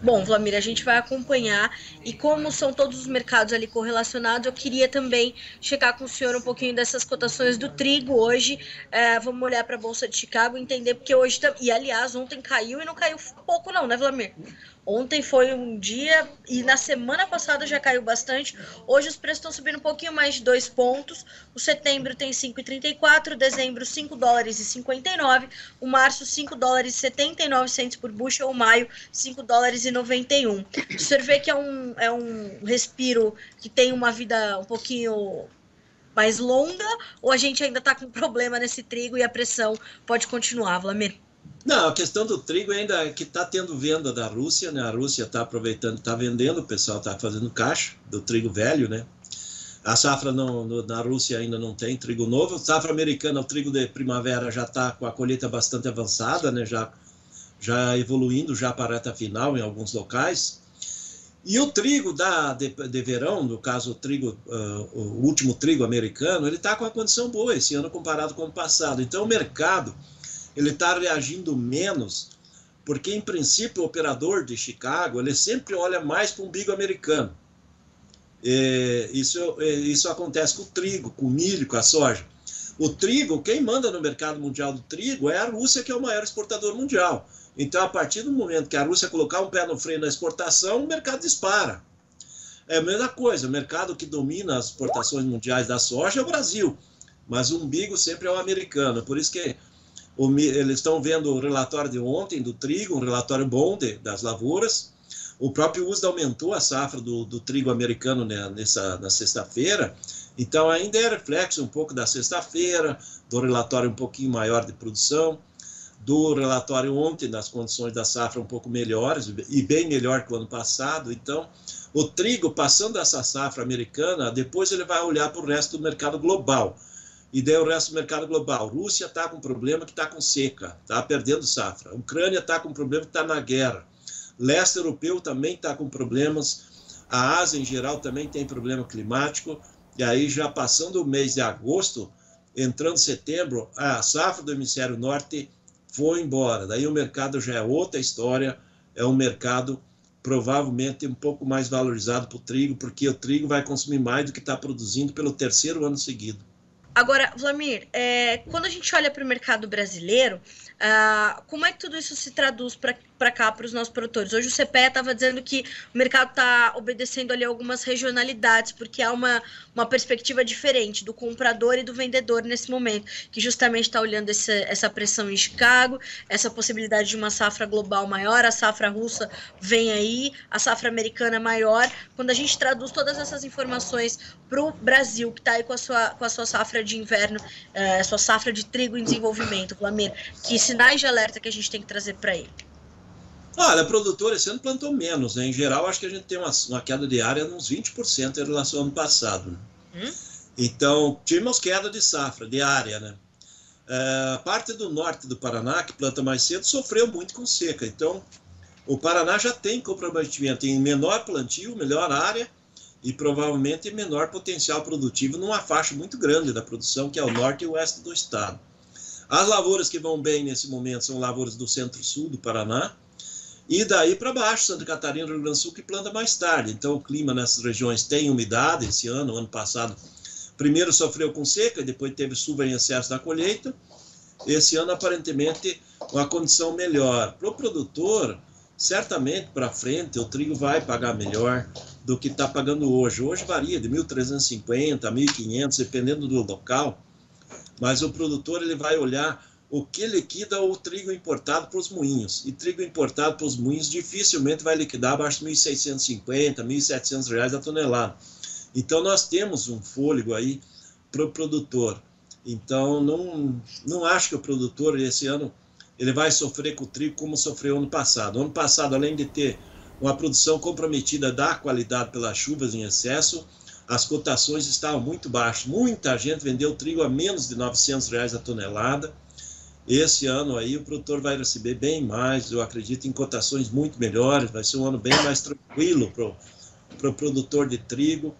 Bom, Vlamir, a gente vai acompanhar e como são todos os mercados ali correlacionados, eu queria também checar com o senhor um pouquinho dessas cotações do trigo hoje. Vamos olhar para a Bolsa de Chicago e entender porque hoje, e aliás, ontem caiu e não caiu pouco não, né, Vlamir? Ontem foi um dia e na semana passada já caiu bastante. Hoje os preços estão subindo um pouquinho mais de 2 pontos. O setembro tem 5,34, dezembro 5 dólares e 59, o março 5 dólares e 79 centos por bushel, o maio 5 dólares e 91. O senhor vê que é um respiro que tem uma vida um pouquinho mais longa, ou a gente ainda está com problema nesse trigo e a pressão pode continuar, Vlamir? Não, a questão do trigo ainda é que está tendo venda da Rússia, né? A Rússia está aproveitando, está vendendo, o pessoal está fazendo caixa do trigo velho, né? A safra na Rússia ainda não tem trigo novo. A safra americana, o trigo de primavera já está com a colheita bastante avançada, né? Já evoluindo já para a reta final em alguns locais. E o trigo de verão, no caso o último trigo americano, ele está com uma condição boa esse ano comparado com o ano passado. Então o mercado ele está reagindo menos, porque em princípio o operador de Chicago ele sempre olha mais para o umbigo americano. Isso acontece com o trigo, com o milho, com a soja. O trigo, quem manda no mercado mundial do trigo é a Rússia, que é o maior exportador mundial. Então, a partir do momento que a Rússia colocar um pé no freio na exportação, o mercado dispara. É a mesma coisa, o mercado que domina as exportações mundiais da soja é o Brasil, mas o umbigo sempre é o americano. Por isso que eles estão vendo o relatório de ontem do trigo, um relatório bom das lavouras. O próprio USDA aumentou a safra do trigo americano, né, na sexta-feira, então ainda é reflexo um pouco da sexta-feira, do relatório um pouquinho maior de produção, do relatório ontem das condições da safra um pouco melhores, e bem melhor que o ano passado. Então, o trigo, passando essa safra americana, depois ele vai olhar para o resto do mercado global. E daí o resto do mercado global. Rússia está com problema que está com seca, está perdendo safra. A Ucrânia está com problema que está na guerra. Leste europeu também está com problemas. A Ásia, em geral, também tem problema climático. E aí, já passando o mês de agosto, entrando setembro, a safra do hemisfério norte foi embora. Daí o mercado já é outra história. É um mercado provavelmente um pouco mais valorizado para o trigo, porque o trigo vai consumir mais do que está produzindo pelo terceiro ano seguido. Agora, Vlamir, quando a gente olha para o mercado brasileiro, como é que tudo isso se traduz para cá, para os nossos produtores? Hoje o CPEA estava dizendo que o mercado está obedecendo ali algumas regionalidades, porque há uma perspectiva diferente do comprador e do vendedor nesse momento, que justamente está olhando essa pressão em Chicago, essa possibilidade de uma safra global maior, a safra russa vem aí, a safra americana maior. Quando a gente traduz todas essas informações para o Brasil, que está aí com a sua safra de inverno, sua safra de trigo em desenvolvimento, Vlamir, que sinais de alerta que a gente tem que trazer para ele? Olha, produtor esse ano plantou menos, né? Em geral, acho que a gente tem uma queda de área de uns 20% em relação ao ano passado. Né? Então, tivemos queda de safra, de área, né? A parte do norte do Paraná, que planta mais cedo, sofreu muito com seca. Então, o Paraná já tem comprometimento em menor plantio, melhor área e provavelmente menor potencial produtivo numa faixa muito grande da produção, que é o norte e o oeste do estado. As lavouras que vão bem nesse momento são lavouras do centro-sul do Paraná, e daí para baixo, Santa Catarina e Rio Grande do Sul, que planta mais tarde. Então o clima nessas regiões tem umidade esse ano, ano passado. Primeiro sofreu com seca, depois teve chuva em excesso na colheita. Esse ano, aparentemente, uma condição melhor. Para o produtor, certamente para frente o trigo vai pagar melhor do que está pagando hoje. Hoje varia de 1.350 a 1.500, dependendo do local. Mas o produtor ele vai olhar o que liquida o trigo importado para os moinhos. E trigo importado para os moinhos dificilmente vai liquidar abaixo de 1.650, 1.700 reais a tonelada. Então nós temos um fôlego aí para o produtor. Então não acho que o produtor esse ano ele vai sofrer com o trigo como sofreu ano passado. Ano passado, além de ter uma produção comprometida da qualidade pelas chuvas em excesso, as cotações estavam muito baixas. Muita gente vendeu trigo a menos de 900 reais a tonelada. Esse ano aí o produtor vai receber bem mais, eu acredito em cotações muito melhores, vai ser um ano bem mais tranquilo para o produtor de trigo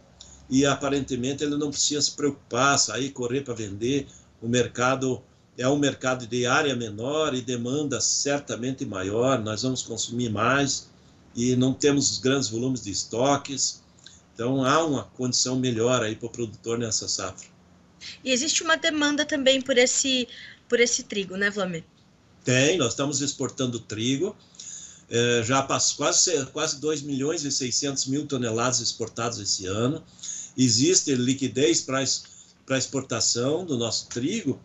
e aparentemente ele não precisa se preocupar, sair, correr para vender. O mercado é um mercado de área menor e demanda certamente maior, nós vamos consumir mais e não temos grandes volumes de estoques. Então, há uma condição melhor aí para o produtor nessa safra. E existe uma demanda também por esse trigo, né, Vlamir? Tem, nós estamos exportando trigo. Já passou quase 2 milhões e 600 mil toneladas exportadas esse ano. Existe liquidez para exportação do nosso trigo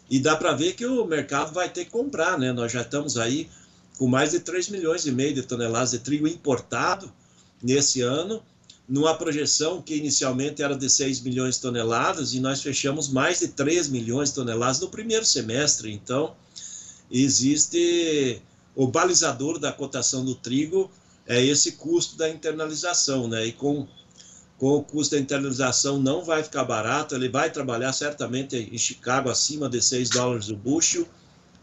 e dá para ver que o mercado vai ter que comprar, né? Nós já estamos aí com mais de 3 milhões e meio de toneladas de trigo importado nesse ano, numa projeção que inicialmente era de 6 milhões de toneladas, e nós fechamos mais de 3 milhões de toneladas no primeiro semestre. Então, existe o balizador da cotação do trigo, é esse custo da internalização, né? E com o custo da internalização não vai ficar barato, ele vai trabalhar certamente em Chicago acima de $6 o bushel,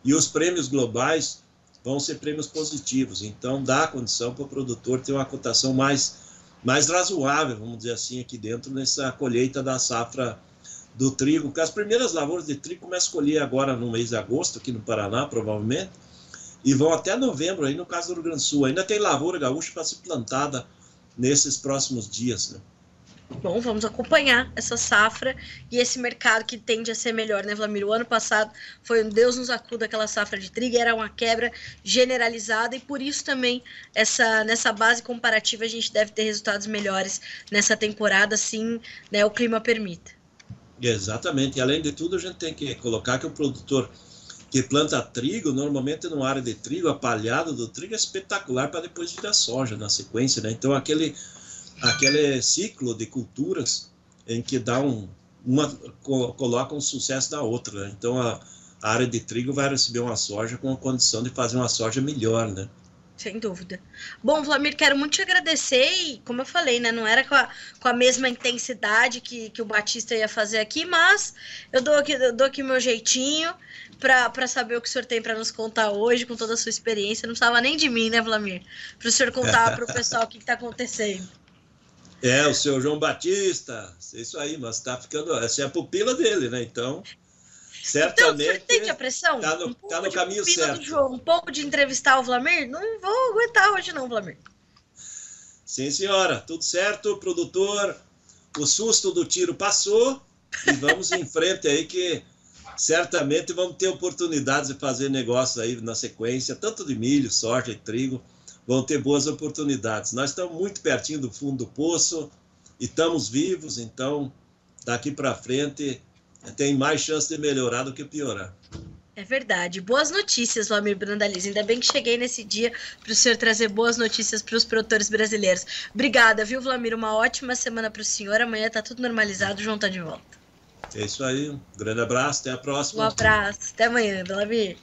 e os prêmios globais vão ser prêmios positivos. Então, dá condição para o produtor ter uma cotação mais razoável, vamos dizer assim, aqui dentro, nessa colheita da safra do trigo, porque as primeiras lavouras de trigo começam a colher agora no mês de agosto, aqui no Paraná, provavelmente, e vão até novembro, aí no caso do Rio Grande do Sul. Ainda tem lavoura gaúcha para ser plantada nesses próximos dias, né? Bom, vamos acompanhar essa safra e esse mercado que tende a ser melhor, né, Vlamir? O ano passado foi um Deus nos acuda aquela safra de trigo, era uma quebra generalizada, e por isso também nessa base comparativa a gente deve ter resultados melhores nessa temporada, assim, né, o clima permita. Exatamente, e além de tudo a gente tem que colocar que o produtor que planta trigo, normalmente numa área de trigo, a palhada do trigo é espetacular para depois virar soja na sequência, né? Então aquele ciclo de culturas em que dá coloca um sucesso da outra, né? Então a área de trigo vai receber uma soja com a condição de fazer uma soja melhor, né? Sem dúvida. Bom, Vlamir, quero muito te agradecer, e como eu falei, né, não era com a mesma intensidade que o Batista ia fazer aqui, mas eu dou aqui meu jeitinho para saber o que o senhor tem para nos contar hoje, com toda a sua experiência. Não precisava nem de mim, né, Vlamir? Para o senhor contar para o pessoal o que está acontecendo. O seu João Batista, isso aí, mas tá ficando, essa é a pupila dele, né? Então, certamente então, o senhor tem a pressão? Tá no caminho certo. João, um pouco de entrevistar o Vlamir? Não vou aguentar hoje não, Vlamir. Sim, senhora, tudo certo, produtor. O susto do tiro passou e vamos em frente aí, que certamente vamos ter oportunidades de fazer negócios aí na sequência, tanto de milho, soja e trigo. Vão ter boas oportunidades. Nós estamos muito pertinho do fundo do poço e estamos vivos, então daqui para frente tem mais chance de melhorar do que piorar. É verdade. Boas notícias, Vlamir Brandalize. Ainda bem que cheguei nesse dia para o senhor trazer boas notícias para os produtores brasileiros. Obrigada, viu, Vlamir? Uma ótima semana para o senhor. Amanhã está tudo normalizado, o João está de volta. É isso aí. Um grande abraço, até a próxima. Um abraço. Até amanhã, Vlamir.